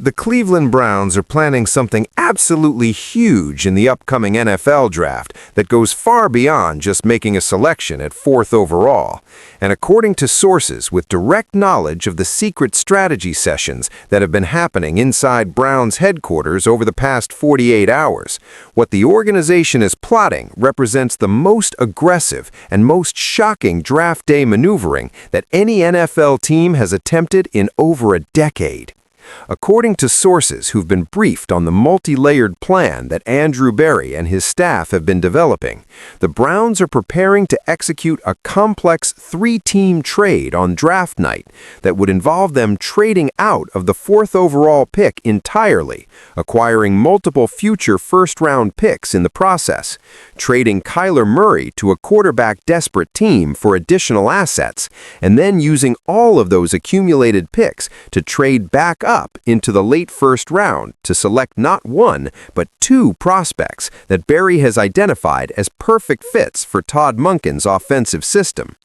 The Cleveland Browns are planning something absolutely huge in the upcoming NFL draft that goes far beyond just making a selection at 4th overall. And according to sources with direct knowledge of the secret strategy sessions that have been happening inside Browns headquarters over the past 48 hours, what the organization is plotting represents the most aggressive and most shocking draft day maneuvering that any NFL team has attempted in over a decade. According to sources who've been briefed on the multi-layered plan that Andrew Berry and his staff have been developing, the Browns are preparing to execute a complex 3-team trade on draft night that would involve them trading out of the 4th overall pick entirely, acquiring multiple future first-round picks in the process, trading Kyler Murray to a quarterback-desperate team for additional assets, and then using all of those accumulated picks to trade back up into the late first round to select not one, but 2 prospects that Berry has identified as perfect fits for Todd Monken's offensive system.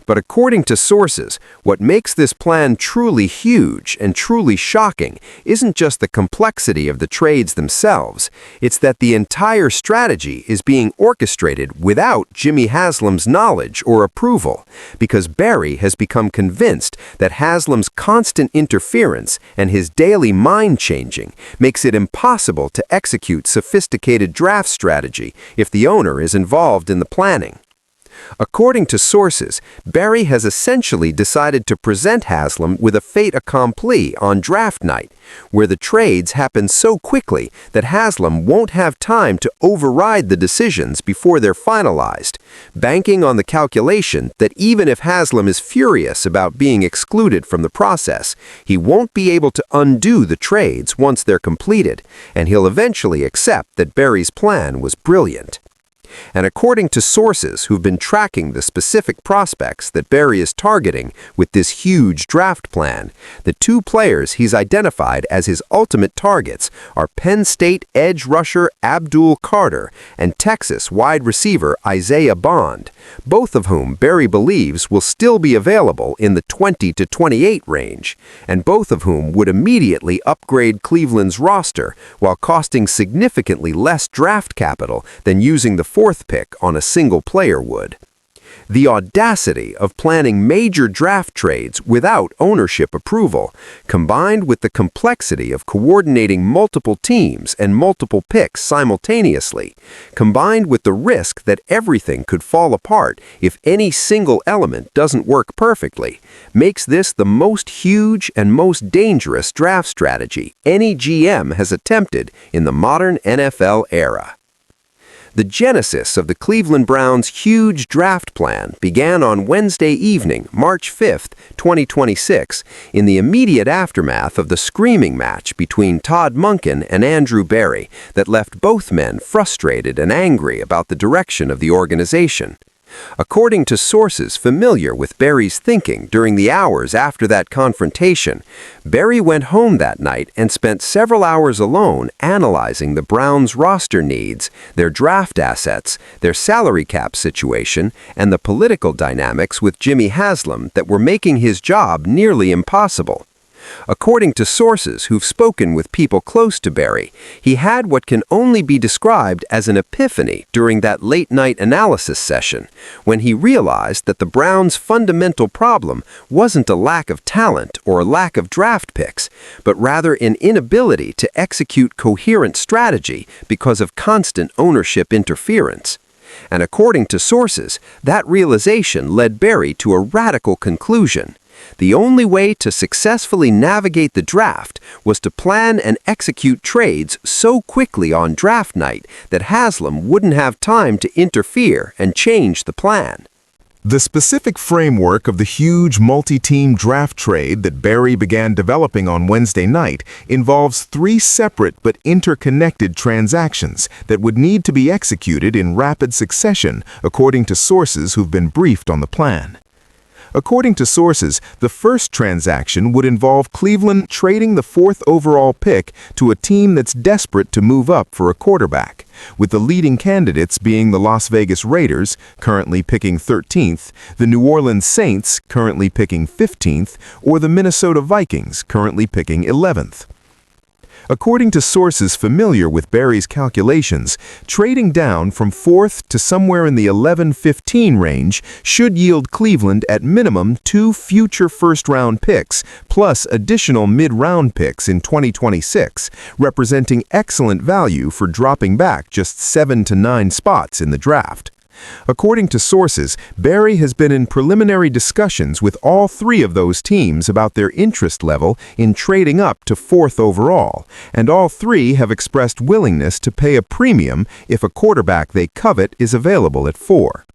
But according to sources, what makes this plan truly huge and truly shocking isn't just the complexity of the trades themselves, it's that the entire strategy is being orchestrated without Jimmy Haslam's knowledge or approval, because Berry has become convinced that Haslam's constant interference and his daily mind-changing makes it impossible to execute sophisticated draft strategy if the owner is involved in the planning. According to sources, Berry has essentially decided to present Haslam with a fait accompli on draft night, where the trades happen so quickly that Haslam won't have time to override the decisions before they're finalized, banking on the calculation that even if Haslam is furious about being excluded from the process, he won't be able to undo the trades once they're completed, and he'll eventually accept that Berry's plan was brilliant. And according to sources who've been tracking the specific prospects that Berry is targeting with this huge draft plan, the 2 players he's identified as his ultimate targets are Penn State edge rusher Abdul Carter and Texas wide receiver Isaiah Bond, both of whom Berry believes will still be available in the 20 to 28 range, and both of whom would immediately upgrade Cleveland's roster while costing significantly less draft capital than using the 4th pick on a single player would. The audacity of planning major draft trades without ownership approval, combined with the complexity of coordinating multiple teams and multiple picks simultaneously, combined with the risk that everything could fall apart if any single element doesn't work perfectly, makes this the most huge and most dangerous draft strategy any GM has attempted in the modern NFL era. The genesis of the Cleveland Browns' huge draft plan began on Wednesday evening, March 5, 2026, in the immediate aftermath of the screaming match between Todd Monken and Andrew Berry that left both men frustrated and angry about the direction of the organization. According to sources familiar with Berry's thinking during the hours after that confrontation, Berry went home that night and spent several hours alone analyzing the Browns' roster needs, their draft assets, their salary cap situation, and the political dynamics with Jimmy Haslam that were making his job nearly impossible. According to sources who've spoken with people close to Berry, he had what can only be described as an epiphany during that late-night analysis session, when he realized that the Browns' fundamental problem wasn't a lack of talent or a lack of draft picks, but rather an inability to execute coherent strategy because of constant ownership interference. And according to sources, that realization led Berry to a radical conclusion. The only way to successfully navigate the draft was to plan and execute trades so quickly on draft night that Haslam wouldn't have time to interfere and change the plan. The specific framework of the huge multi-team draft trade that Berry began developing on Wednesday night involves 3 separate but interconnected transactions that would need to be executed in rapid succession, according to sources who've been briefed on the plan. According to sources, the first transaction would involve Cleveland trading the 4th overall pick to a team that's desperate to move up for a quarterback, with the leading candidates being the Las Vegas Raiders, currently picking 13th, the New Orleans Saints, currently picking 15th, or the Minnesota Vikings, currently picking 11th. According to sources familiar with Barry's calculations, trading down from 4th to somewhere in the 11-15 range should yield Cleveland at minimum 2 future first-round picks plus additional mid-round picks in 2026, representing excellent value for dropping back just 7 to 9 spots in the draft. According to sources, Barry has been in preliminary discussions with all 3 of those teams about their interest level in trading up to 4th overall, and all 3 have expressed willingness to pay a premium if a quarterback they covet is available at 4.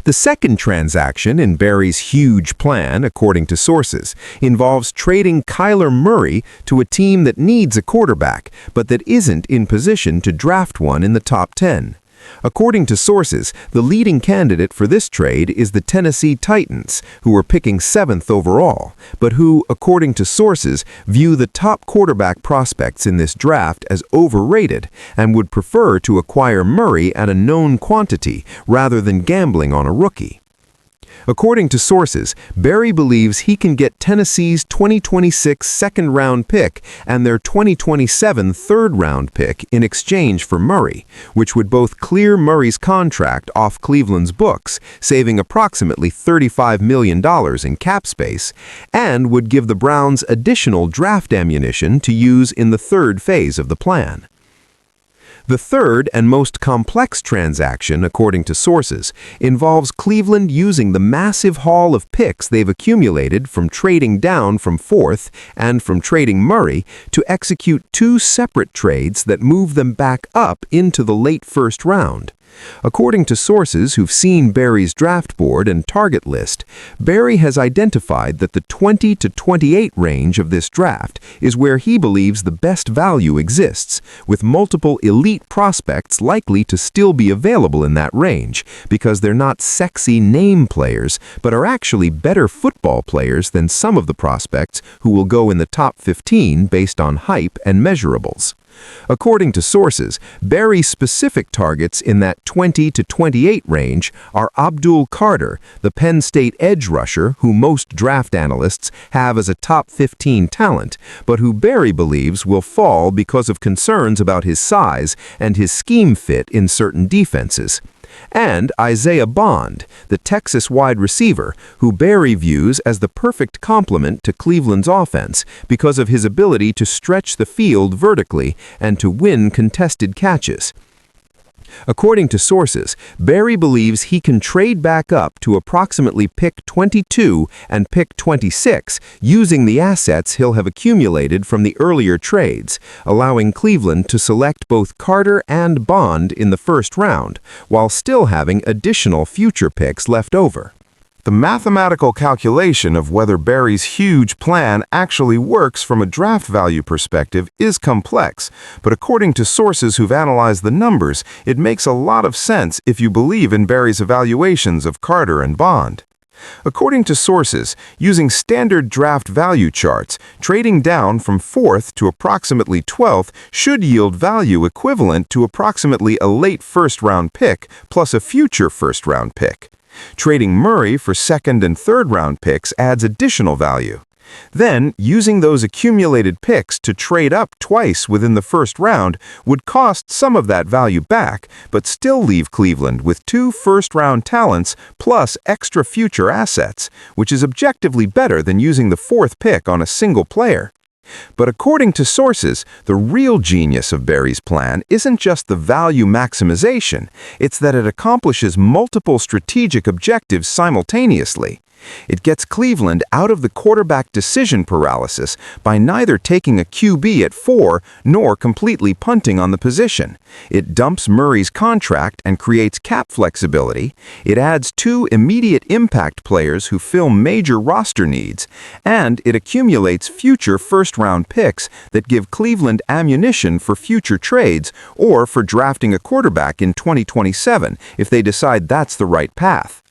The second transaction in Barry's huge plan, according to sources, involves trading Kyler Murray to a team that needs a quarterback, but that isn't in position to draft one in the top 10. According to sources, the leading candidate for this trade is the Tennessee Titans, who are picking 7th overall, but who, according to sources, view the top quarterback prospects in this draft as overrated and would prefer to acquire Murray at a known quantity rather than gambling on a rookie. According to sources, Barry believes he can get Tennessee's 2026 second-round pick and their 2027 third-round pick in exchange for Murray, which would both clear Murray's contract off Cleveland's books, saving approximately $35 million in cap space, and would give the Browns additional draft ammunition to use in the third phase of the plan. The third and most complex transaction, according to sources, involves Cleveland using the massive haul of picks they've accumulated from trading down from 4th and from trading Murray to execute 2 separate trades that move them back up into the late first round. According to sources who've seen Barry's draft board and target list, Barry has identified that the 20 to 28 range of this draft is where he believes the best value exists, with multiple elite prospects likely to still be available in that range because they're not sexy name players, but are actually better football players than some of the prospects who will go in the top 15 based on hype and measurables. According to sources, Barry's specific targets in that 20 to 28 range are Abdul Carter, the Penn State edge rusher who most draft analysts have as a top 15 talent, but who Barry believes will fall because of concerns about his size and his scheme fit in certain defenses, and Isaiah Bond, the Texas wide receiver, who Barry views as the perfect complement to Cleveland's offense because of his ability to stretch the field vertically and to win contested catches. According to sources, Barry believes he can trade back up to approximately pick 22 and pick 26 using the assets he'll have accumulated from the earlier trades, allowing Cleveland to select both Carter and Bond in the first round, while still having additional future picks left over. The mathematical calculation of whether Barry's huge plan actually works from a draft value perspective is complex, but according to sources who've analyzed the numbers, it makes a lot of sense if you believe in Barry's evaluations of Carter and Bond. According to sources, using standard draft value charts, trading down from 4th to approximately 12th should yield value equivalent to approximately a late first-round pick plus a future first-round pick. Trading Murray for second and third round picks adds additional value. Then, using those accumulated picks to trade up twice within the first round would cost some of that value back, but still leave Cleveland with 2 first-round talents plus extra future assets, which is objectively better than using the 4th pick on a single player. But according to sources, the real genius of Barry's plan isn't just the value maximization, it's that it accomplishes multiple strategic objectives simultaneously. It gets Cleveland out of the quarterback decision paralysis by neither taking a QB at 4 nor completely punting on the position. It dumps Murray's contract and creates cap flexibility. It adds 2 immediate impact players who fill major roster needs. And it accumulates future first-round picks that give Cleveland ammunition for future trades or for drafting a quarterback in 2027 if they decide that's the right path.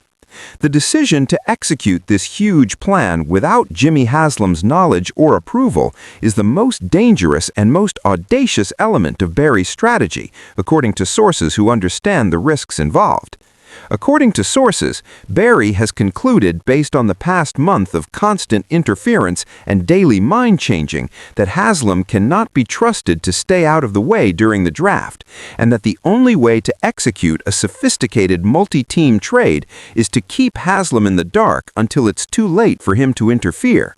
The decision to execute this huge plan without Jimmy Haslam's knowledge or approval is the most dangerous and most audacious element of Barry's strategy, according to sources who understand the risks involved. According to sources, Barry has concluded, based on the past month of constant interference and daily mind-changing, that Haslam cannot be trusted to stay out of the way during the draft, and that the only way to execute a sophisticated multi-team trade is to keep Haslam in the dark until it's too late for him to interfere.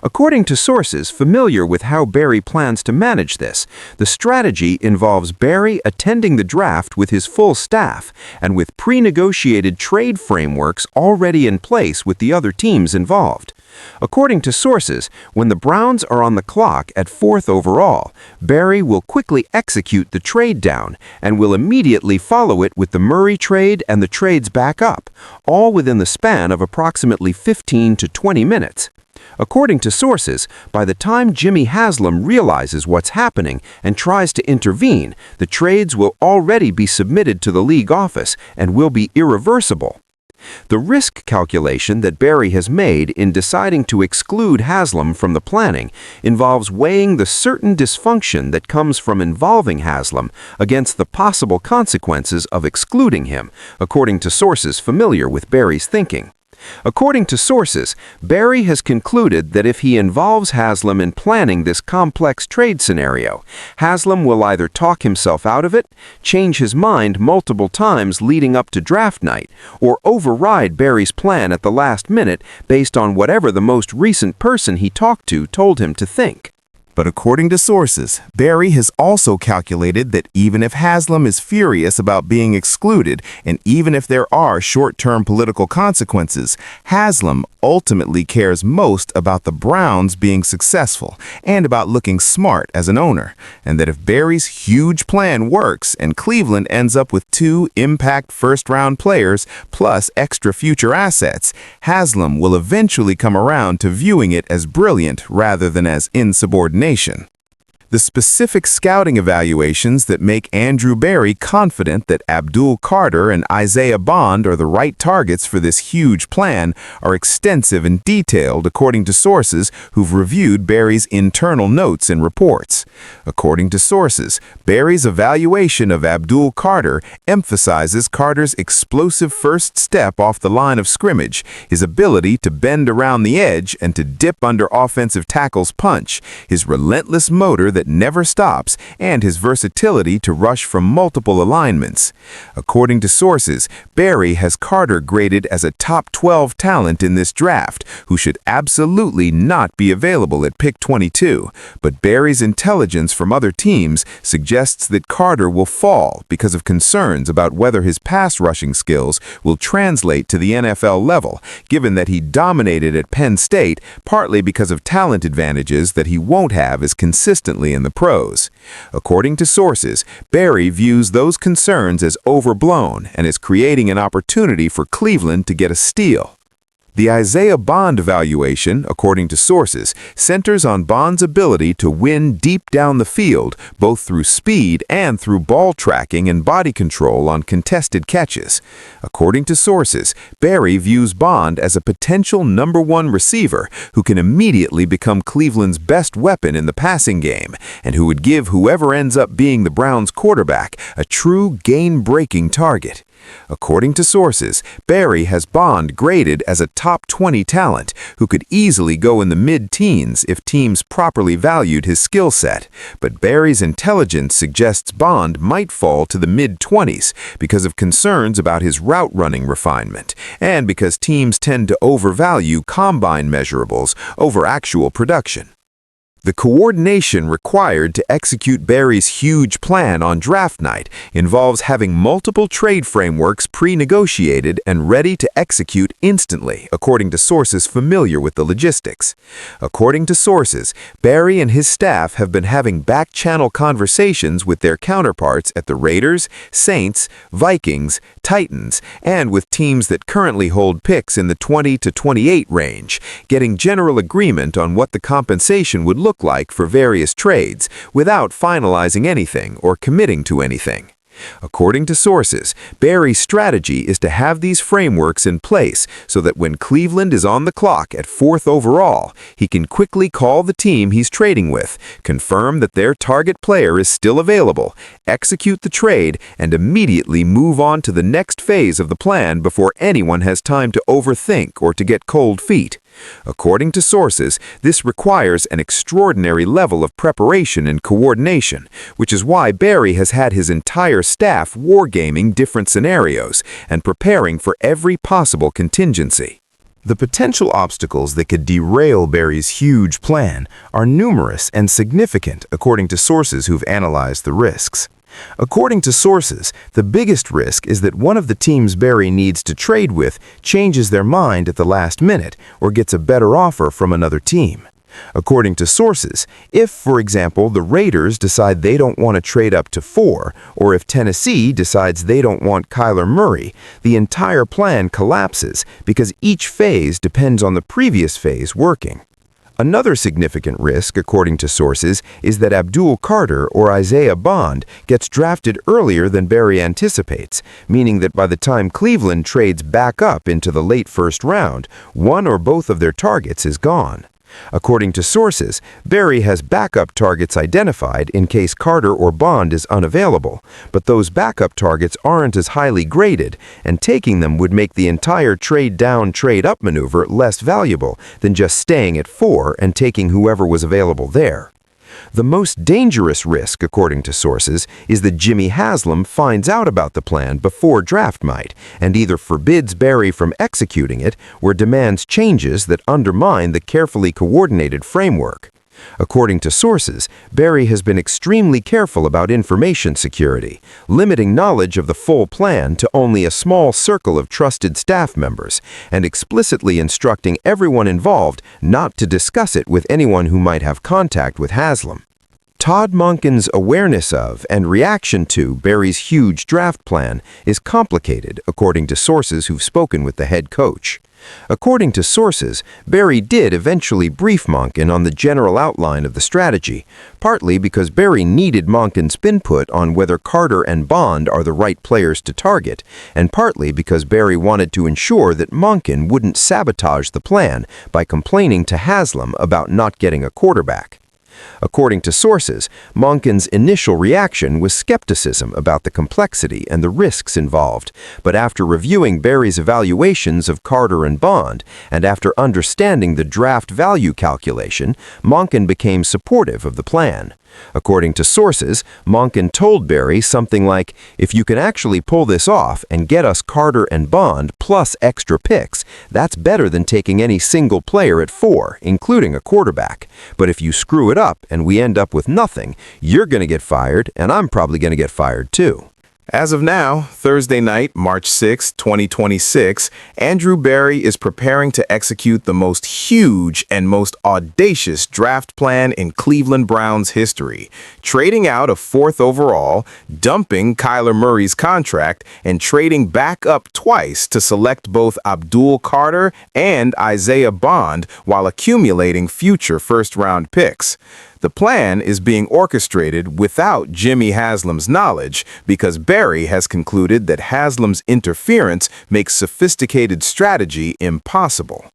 According to sources familiar with how Barry plans to manage this, the strategy involves Barry attending the draft with his full staff and with pre-negotiated trade frameworks already in place with the other teams involved. According to sources, when the Browns are on the clock at 4th overall, Barry will quickly execute the trade down and will immediately follow it with the Murray trade and the trades back up, all within the span of approximately 15 to 20 minutes. According to sources, by the time Jimmy Haslam realizes what's happening and tries to intervene, the trades will already be submitted to the league office and will be irreversible. The risk calculation that Barry has made in deciding to exclude Haslam from the planning involves weighing the certain dysfunction that comes from involving Haslam against the possible consequences of excluding him, according to sources familiar with Barry's thinking. According to sources, Barry has concluded that if he involves Haslam in planning this complex trade scenario, Haslam will either talk himself out of it, change his mind multiple times leading up to draft night, or override Barry's plan at the last minute based on whatever the most recent person he talked to told him to think. But according to sources, Barry has also calculated that even if Haslam is furious about being excluded, and even if there are short-term political consequences, Haslam ultimately cares most about the Browns being successful and about looking smart as an owner, and that if Barry's huge plan works and Cleveland ends up with 2 impact first-round players plus extra future assets, Haslam will eventually come around to viewing it as brilliant rather than as insubordination. The specific scouting evaluations that make Andrew Barry confident that Abdul Carter and Isaiah Bond are the right targets for this huge plan are extensive and detailed according to sources who've reviewed Barry's internal notes and reports. According to sources, Barry's evaluation of Abdul Carter emphasizes Carter's explosive first step off the line of scrimmage, his ability to bend around the edge and to dip under offensive tackle's punch, his relentless motor that never stops, and his versatility to rush from multiple alignments. According to sources, Barry has Carter graded as a top 12 talent in this draft, who should absolutely not be available at pick 22, but Barry's intelligence from other teams suggests that Carter will fall because of concerns about whether his pass rushing skills will translate to the NFL level, given that he dominated at Penn State partly because of talent advantages that he won't have as consistently in the pros. According to sources, Barry views those concerns as overblown and is creating an opportunity for Cleveland to get a steal. The Isaiah Bond evaluation, according to sources, centers on Bond's ability to win deep down the field, both through speed and through ball tracking and body control on contested catches. According to sources, Barry views Bond as a potential number 1 receiver who can immediately become Cleveland's best weapon in the passing game, and who would give whoever ends up being the Browns' quarterback a true game-breaking target. According to sources, Barry has Bond graded as a top 20 talent who could easily go in the mid-teens if teams properly valued his skill set, but Barry's intelligence suggests Bond might fall to the mid-20s because of concerns about his route-running refinement, and because teams tend to overvalue combine measurables over actual production. The coordination required to execute Barry's huge plan on draft night involves having multiple trade frameworks pre-negotiated and ready to execute instantly, according to sources familiar with the logistics. According to sources, Barry and his staff have been having back-channel conversations with their counterparts at the Raiders, Saints, Vikings, Titans, and with teams that currently hold picks in the 20 to 28 range, getting general agreement on what the compensation would look like for various trades without finalizing anything or committing to anything. According to sources, Barry's strategy is to have these frameworks in place so that when Cleveland is on the clock at 4th overall, he can quickly call the team he's trading with, confirm that their target player is still available, execute the trade, and immediately move on to the next phase of the plan before anyone has time to overthink or to get cold feet. According to sources, this requires an extraordinary level of preparation and coordination, which is why Barry has had his entire staff wargaming different scenarios and preparing for every possible contingency. The potential obstacles that could derail Barry's huge plan are numerous and significant according to sources who've analyzed the risks. According to sources, the biggest risk is that one of the teams Barry needs to trade with changes their mind at the last minute or gets a better offer from another team. According to sources, if, for example, the Raiders decide they don't want to trade up to 4, or if Tennessee decides they don't want Kyler Murray, the entire plan collapses because each phase depends on the previous phase working. Another significant risk, according to sources, is that Abdul Carter or Isaiah Bond gets drafted earlier than Barry anticipates, meaning that by the time Cleveland trades back up into the late first round, one or both of their targets is gone. According to sources, Barry has backup targets identified in case Carter or Bond is unavailable, but those backup targets aren't as highly graded, and taking them would make the entire trade-down, trade-up maneuver less valuable than just staying at 4 and taking whoever was available there. The most dangerous risk, according to sources, is that Jimmy Haslam finds out about the plan before draft night and either forbids Barry from executing it or demands changes that undermine the carefully coordinated framework. According to sources, Barry has been extremely careful about information security, limiting knowledge of the full plan to only a small circle of trusted staff members, and explicitly instructing everyone involved not to discuss it with anyone who might have contact with Haslam. Todd Monken's awareness of and reaction to Barry's huge draft plan is complicated, according to sources who've spoken with the head coach. According to sources, Barry did eventually brief Monken on the general outline of the strategy, partly because Barry needed Monken's input on whether Carter and Bond are the right players to target, and partly because Barry wanted to ensure that Monken wouldn't sabotage the plan by complaining to Haslam about not getting a quarterback. According to sources, Monken's initial reaction was skepticism about the complexity and the risks involved, but after reviewing Barry's evaluations of Carter and Bond, and after understanding the draft value calculation, Monken became supportive of the plan. According to sources, Monken told Barry something like, "If you can actually pull this off and get us Carter and Bond plus extra picks, that's better than taking any single player at 4, including a quarterback. But if you screw it up and we end up with nothing, you're going to get fired, and I'm probably going to get fired too." As of now, Thursday night, March 6, 2026, Andrew Barry is preparing to execute the most huge and most audacious draft plan in Cleveland Browns history, trading out a 4th overall, dumping Kyler Murray's contract, and trading back up twice to select both Abdul Carter and Isaiah Bond while accumulating future first-round picks. The plan is being orchestrated without Jimmy Haslam's knowledge because Barry has concluded that Haslam's interference makes sophisticated strategy impossible.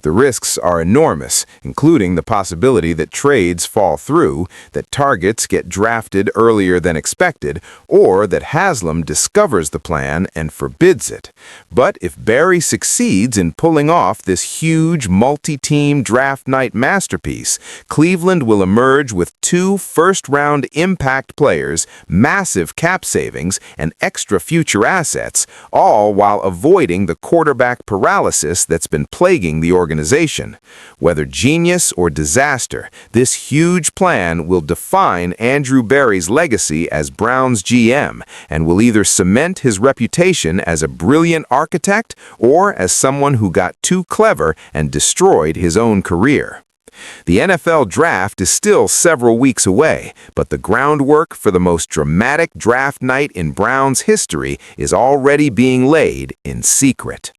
The risks are enormous, including the possibility that trades fall through, that targets get drafted earlier than expected, or that Haslam discovers the plan and forbids it. But if Barry succeeds in pulling off this huge multi-team draft night masterpiece, Cleveland will emerge with 2 first-round impact players, massive cap savings, and extra future assets, all while avoiding the quarterback paralysis that's been plaguing the organization. Whether genius or disaster, this huge plan will define Andrew Barry's legacy as Browns GM and will either cement his reputation as a brilliant architect or as someone who got too clever and destroyed his own career. The NFL draft is still several weeks away, but the groundwork for the most dramatic draft night in Browns history is already being laid in secret.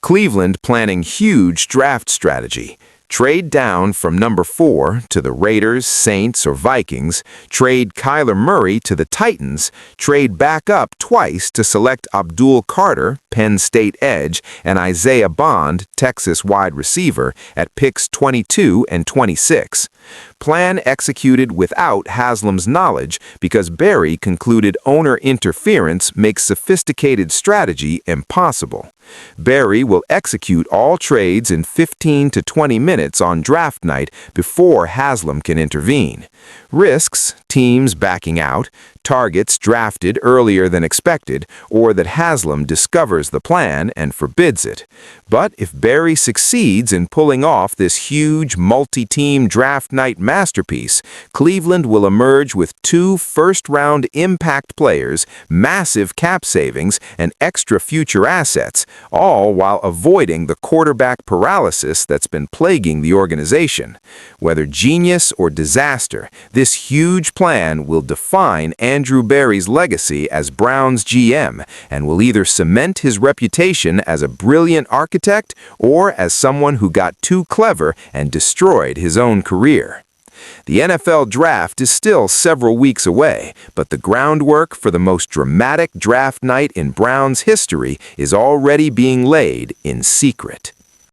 Cleveland planning huge draft strategy. Trade down from number 4 to the Raiders, Saints, or Vikings, trade Kyler Murray to the Titans, trade back up twice to select Abdul Carter, Penn State edge, and Isaiah Bond, Texas wide receiver, at picks 22 and 26. Plan executed without Haslam's knowledge because Berry concluded owner interference makes sophisticated strategy impossible. Berry will execute all trades in 15 to 20 minutes on draft night before Haslam can intervene. Risks, teams backing out, targets drafted earlier than expected, or that Haslam discovers the plan and forbids it. But if Berry succeeds in pulling off this huge multi-team draft night masterpiece, Cleveland will emerge with 2 first-round impact players, massive cap savings, and extra future assets, all while avoiding the quarterback paralysis that's been plaguing the organization. Whether genius or disaster, this huge plan will define Andrew Berry's legacy as Browns GM and will either cement his reputation as a brilliant architect or as someone who got too clever and destroyed his own career. The NFL draft is still several weeks away, but the groundwork for the most dramatic draft night in Browns history is already being laid in secret.